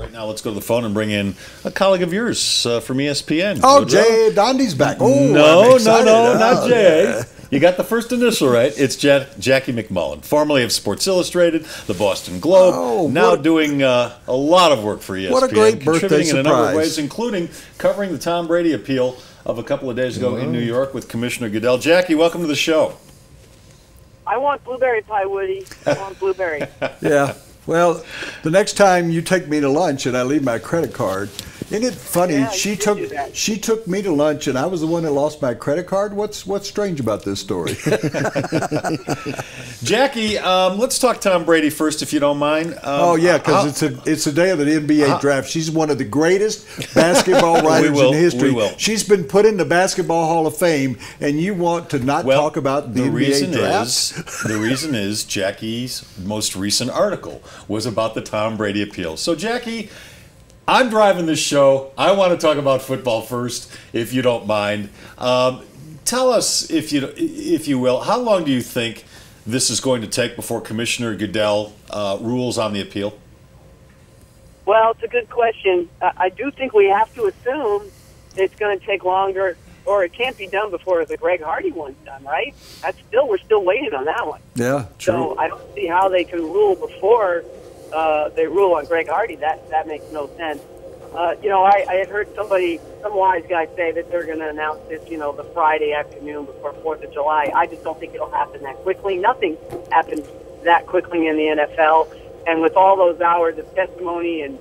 Right now, let's go to the phone and bring in a colleague of yours from ESPN. Oh, Jay Dondi's back. Oh, no, not Jay. Yeah. You got the first initial right. It's Jackie MacMullan, formerly of Sports Illustrated, the Boston Globe, now doing a lot of work for ESPN. What a great birthday contributing in a number of surprise. ways, including covering the Tom Brady appeal of a couple of days ago in New York with Commissioner Goodell. Jackie, welcome to the show. I want blueberry pie, Woody. I want blueberry. Yeah. Well, the next time you take me to lunch and I leave my credit card, isn't it funny? Yeah, she took me to lunch and I was the one that lost my credit card. What's strange about this story? Jackie, let's talk Tom Brady first, if you don't mind. Because it's the day of the NBA draft. She's one of the greatest basketball writers in history. She's been put in the Basketball Hall of Fame, and you want to not talk about the NBA draft? The reason is Jackie's most recent article was about the Tom Brady appeal. So, Jackie, I'm driving this show. I want to talk about football first, if you don't mind. Tell us, if you will, how long do you think this is going to take before Commissioner Goodell rules on the appeal? Well, it's a good question. I do think we have to assume it's going to take longer, or it can't be done before the Greg Hardy one's done, right? We're still waiting on that one. Yeah, true. So I don't see how they can rule before they rule on Greg Hardy. That makes no sense. I had heard some wise guy say that they're going to announce this, the Friday afternoon before 4th of July. I just don't think it'll happen that quickly. Nothing happens that quickly in the NFL. And with all those hours of testimony and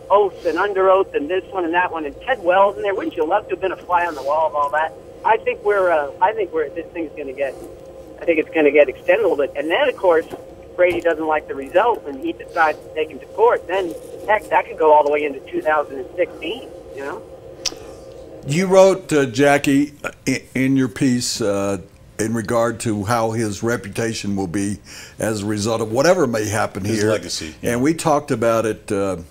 oaths and under oath and this one and that one and Ted Wells in there, wouldn't you love to have been a fly on the wall of all that? I think this thing's going to get, it's going to get extended a little bit. And then, of course, Brady doesn't like the result and he decides to take him to court, then heck, that could go all the way into 2016, You wrote, Jackie, in your piece in regard to how his reputation will be as a result of whatever may happen here. His legacy. And we talked about it a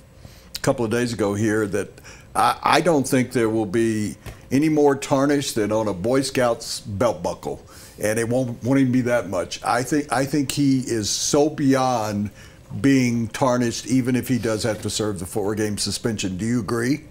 couple of days ago here that I don't think there will be any more tarnish than on a Boy Scout's belt buckle. And it won't even be that much. I think he is so beyond being tarnished, even if he does have to serve the 4-game suspension. Do you agree?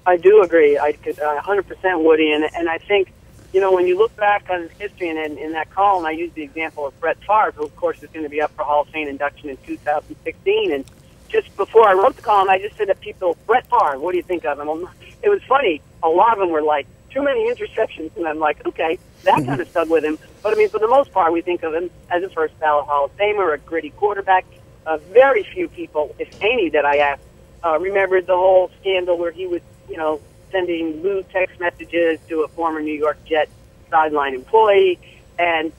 I do agree. I 100% Woody, and I think when you look back on his history and in that column, I used the example of Brett Favre, who of course is going to be up for Hall of Fame induction in 2016. And just before I wrote the column, I just said to people, Brett Favre, what do you think of him? It was funny. A lot of them were like, too many interceptions, and I'm like, okay, that kind of stuck with him. But I mean, for the most part, we think of him as a first ballot Hall of Famer, a gritty quarterback. Very few people, if any, that I asked, remembered the whole scandal where he was, sending lewd text messages to a former New York Jet sideline employee. And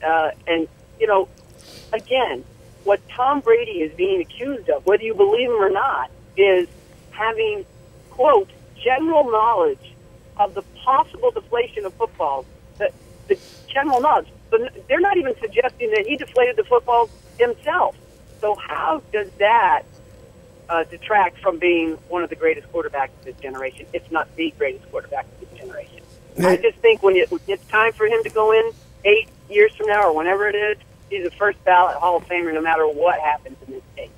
again, what Tom Brady is being accused of, whether you believe him or not, is having, quote, general knowledge of the possible deflation of footballs. The general knowledge. But they're not even suggesting that he deflated the football himself. So how does that detract from being one of the greatest quarterbacks of this generation, if not the greatest quarterback of this generation? I just think when it's time for him to go in 8 years from now or whenever it is, he's a first ballot Hall of Famer no matter what happens in this state.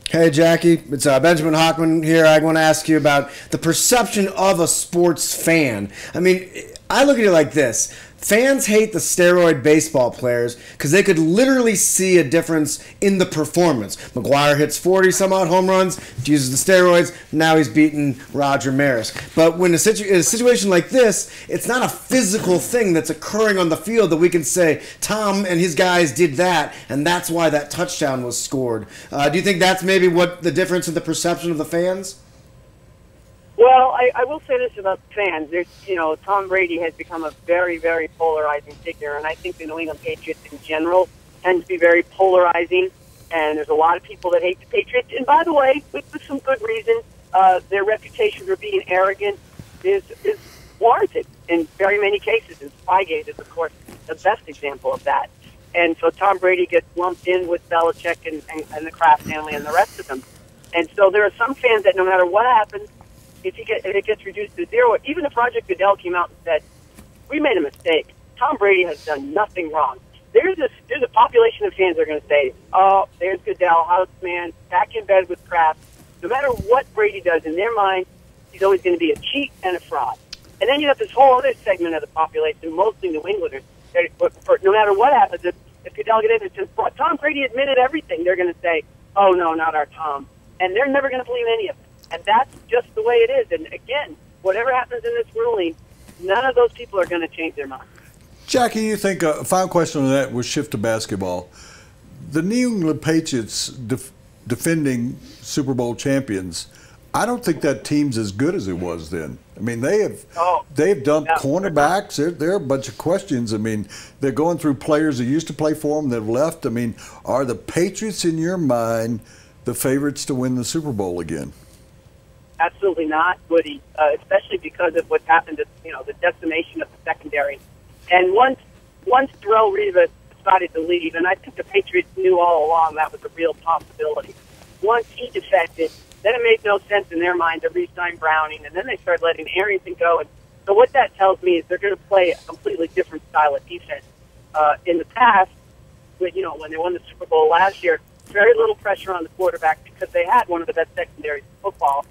Hey, Jackie, it's Benjamin Hochman here. I want to ask you about the perception of a sports fan. I mean, I look at it like this. Fans hate the steroid baseball players because they could literally see a difference in the performance. McGuire hits 40-some-odd home runs, uses the steroids, now he's beating Roger Maris. But when in a situation like this, it's not a physical thing that's occurring on the field that we can say, Tom and his guys did that, and that's why that touchdown was scored. Do you think that's maybe what the difference in the perception of the fans? Well, I will say this about fans. Tom Brady has become a very, very polarizing figure, and I think the New England Patriots in general tend to be very polarizing, and there's a lot of people that hate the Patriots. And by the way, with some good reason, their reputation for being arrogant is warranted in very many cases, and Spygate is, of course, the best example of that. And so Tom Brady gets lumped in with Belichick and the Kraft family and the rest of them. And so there are some fans that no matter what happens, if it gets reduced to zero, even if Roger Goodell came out and said, we made a mistake, Tom Brady has done nothing wrong, there's a population of fans that are going to say, oh, there's Goodell, house man, back in bed with Kraft, no matter what Brady does in their mind, he's always going to be a cheat and a fraud. And then you have this whole other segment of the population, mostly New Englanders, that no matter what happens, if Goodell gets in, since Tom Brady admitted everything, they're going to say, oh, no, not our Tom. And they're never going to believe any of it. And that's just the way it is. And, again, whatever happens in this ruling, none of those people are going to change their mind. Jackie, you think a final question on that was shift to basketball. The New England Patriots defending Super Bowl champions, I don't think that team's as good as it was then. I mean, they've dumped cornerbacks. There are a bunch of questions. I mean, they're going through players that used to play for them that have left. I mean, are the Patriots, in your mind, the favorites to win the Super Bowl again? Absolutely not, Woody, especially because of what's happened to, the decimation of the secondary. And once Darrelle Revis decided to leave, and I think the Patriots knew all along that was a real possibility. Once he defected, then it made no sense in their mind to re-sign Browning, and then they started letting Arrington go. And so what that tells me is they're going to play a completely different style of defense. In the past, when they won the Super Bowl last year, very little pressure on the quarterback because they had one of the best secondaries in football.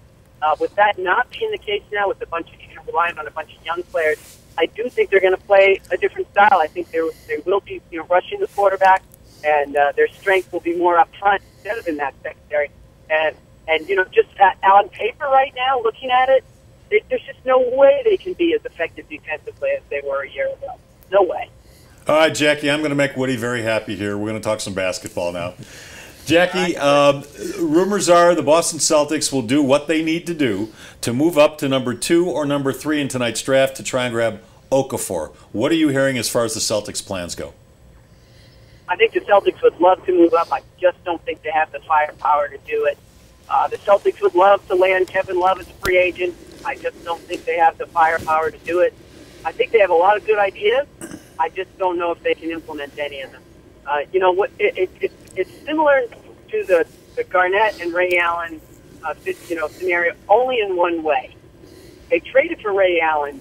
With that not being the case now, with a bunch of relying on a bunch of young players, I do think they're going to play a different style. I think they will be rushing the quarterback, and their strength will be more up front instead of in that secondary. And just on paper right now, looking at it, there's just no way they can be as effective defensively as they were a year ago. No way. All right, Jackie, I'm going to make Woody very happy here. We're going to talk some basketball now. Jackie, rumors are the Boston Celtics will do what they need to do to move up to number 2 or number 3 in tonight's draft to try and grab Okafor. What are you hearing as far as the Celtics' plans go? I think the Celtics would love to move up. I just don't think they have the firepower to do it. The Celtics would love to land Kevin Love as a free agent. I just don't think they have the firepower to do it. I think they have a lot of good ideas. I just don't know if they can implement any of them. It's similar to the Garnett and Ray Allen scenario, only in one way. They traded for Ray Allen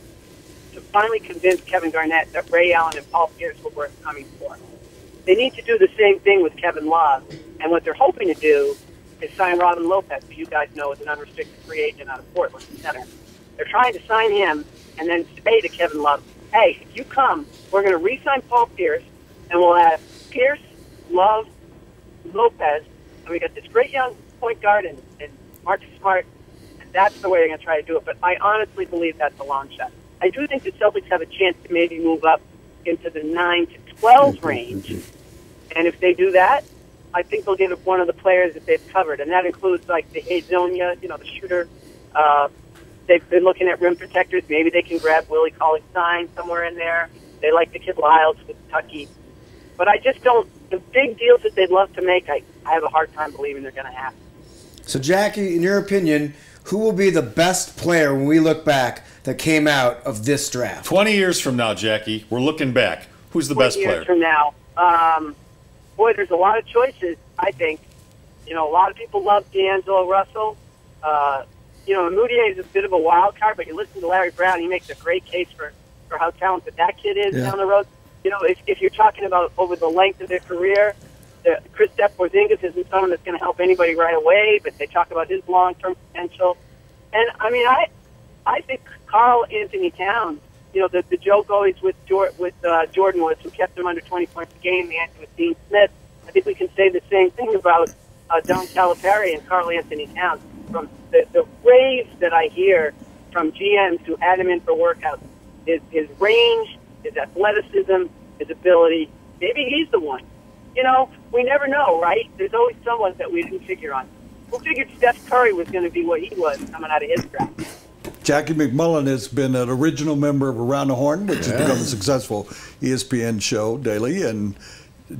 to finally convince Kevin Garnett that Ray Allen and Paul Pierce were worth coming for. They need to do the same thing with Kevin Love, and what they're hoping to do is sign Robin Lopez, who you guys know is an unrestricted free agent out of Portland Center. They're trying to sign him and then say to Kevin Love, hey, if you come, we're going to re-sign Paul Pierce, and we'll have Pierce, Love, Lopez, and we got this great young point guard and Marcus Smart, and that's the way they're going to try to do it. But I honestly believe that's a long shot. I do think the Celtics have a chance to maybe move up into the 9 to 12 range, and if they do that, I think they'll get one of the players that they've covered, and that includes like the Hazonia, the shooter. They've been looking at rim protectors. Maybe they can grab Willie Cauley-Stein somewhere in there. They like the kid Lyles with Kentucky. But I just don't, the big deals that they'd love to make, I have a hard time believing they're going to happen. So, Jackie, in your opinion, who will be the best player when we look back that came out of this draft? 20 years from now, Jackie, we're looking back. Who's the best 20 player? years from now. Boy, there's a lot of choices, I think. A lot of people love D'Angelo Russell. Moutier is a bit of a wild card, but you listen to Larry Brown, he makes a great case for how talented that kid is down the road. If you're talking about over the length of their career, Kristaps Porzingis isn't someone that's going to help anybody right away, but they talk about his long-term potential. And, I think Karl Anthony Towns, the joke always with Jordan was who kept him under 20 points a game, the answer was Dean Smith. I think we can say the same thing about Don Calipari and Karl Anthony Towns. From the raves that I hear from GMs who add him in for workouts, his range, his athleticism, his ability, maybe he's the one. We never know, right? There's always someone that we didn't figure on. We figured Steph Curry was going to be what he was coming out of his draft. Jackie MacMullan has been an original member of Around the Horn, which has become a successful ESPN show daily. And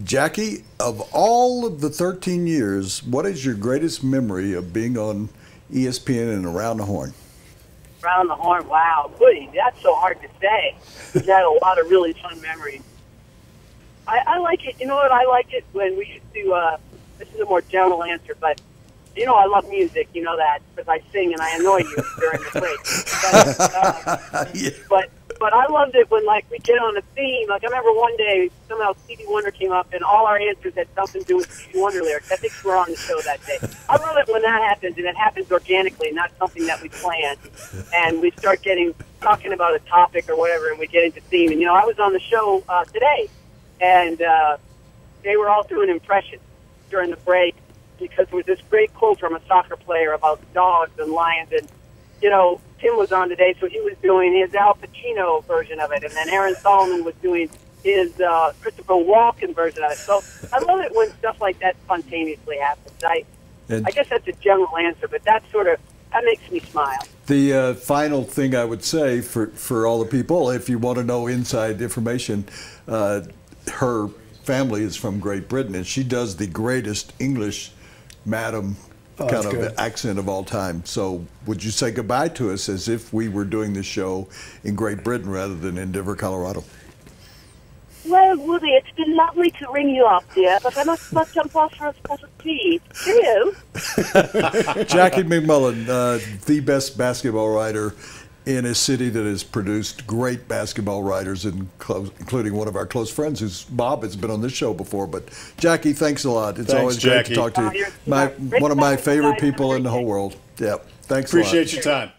Jackie, of all of the 13 years, what is your greatest memory of being on ESPN and Around the Horn? Around the Horn, wow. Woody, that's so hard to say. We've had a lot of really fun memories. I like it. You know what? I like it when we used to, this is a more general answer, but I love music, that, because I sing and I annoy you during the break. But But I loved it when, like, we get on a theme. Like, I remember one day, somehow Stevie Wonder came up, and all our answers had something to do with Stevie Wonder lyrics. I think we were on the show that day. I love it when that happens, and it happens organically, not something that we planned. And we start talking about a topic or whatever, and we get into theme. And, I was on the show today, and they were all doing impressions during the break because there was this great quote from a soccer player about dogs and lions. And, Tim was on today, so he was doing his Al Pacino version of it. And then Aaron Solomon was doing his Christopher Walken version of it. So I love it when stuff like that spontaneously happens. I guess that's a general answer, but that makes me smile. The final thing I would say for all the people, if you want to know inside information, her family is from Great Britain, and she does the greatest English madam kind of accent of all time. So would you say goodbye to us as if we were doing the show in Great Britain rather than in Denver, Colorado? Well, Woody, it's been lovely to ring you up, dear, but I must jump off for a spot of tea. Cheerio. Jackie MacMullan, the best basketball writer in a city that has produced great basketball writers, including one of our close friends, who's Bob, has been on this show before. But Jackie, thanks a lot. It's always great to talk to you. One of my favorite people in the whole world. Yeah, thanks a lot. Appreciate your time.